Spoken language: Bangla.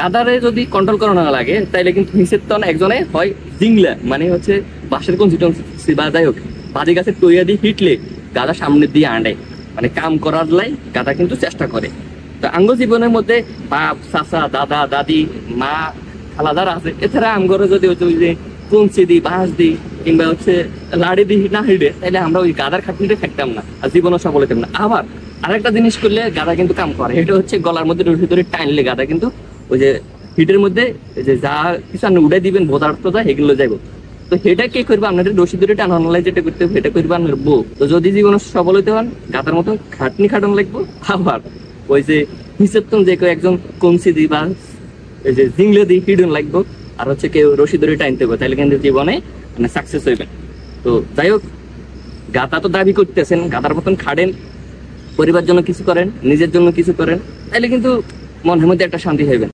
গাদারে যদি কন্ট্রোল করা না লাগে তাইলে কিন্তু নিষেধ একজনে হয় জিংলা মানে হচ্ছে বাঁশের কনসিস্টেন্সি বা যাই হোক বাজি গাছের টইয়া দিয়ে হিটলে গাদা সামনের দিয়ে আনে মানে কাম করার লাই গাদা কিন্তু চেষ্টা করে। তো আঙ্গ জীবনের মধ্যে বাপ চাচা দাদা দাদি মা খালাদার আছে, এছাড়া আমগরে যদি হচ্ছে ওই যে কঞ্চি দিই বাঁশ দিই কিংবা হচ্ছে লাড়ি দিই না হিটে তাহলে আমরা ওই গাদার খাটনিটা থাকতাম না আর জীবনও সফল হতাম না। আবার আরেকটা জিনিস করলে গাদা কিন্তু কাম করে, এটা হচ্ছে গলার মধ্যে রশি ধরে টানলে গাদা কিন্তু ওই যে হিটের মধ্যে যে যা কিছু আপনি উড়াই দিবেন পদার্থ যায় এগুলো যাইব। তো সেটা কে করবে আপনাদের রশি ধরে টানানো লাগে, যেটা করতে হবে সেটা করবে আপনার বউ। তো যদি জীবনে সফল হইতে হন গাদার মতো খাটনি খাটানো লাগবো। আবার ওই যে হিসেব যে কেউ একজন কমসি দি বা এই যে জিংলে দি হিডন লাগবো আর হচ্ছে কেউ রশি ধরে টানতে হবে, তাহলে কিন্তু জীবনে মানে সাকসেস হইবেন। তো যাই হোক গাদা তো দাবি করতেছেন, গাদার মতন খাটেন, পরিবার জন্য কিছু করেন, নিজের জন্য কিছু করেন, তাহলে কিন্তু মনের মধ্যে একটা শান্তি হইবেন।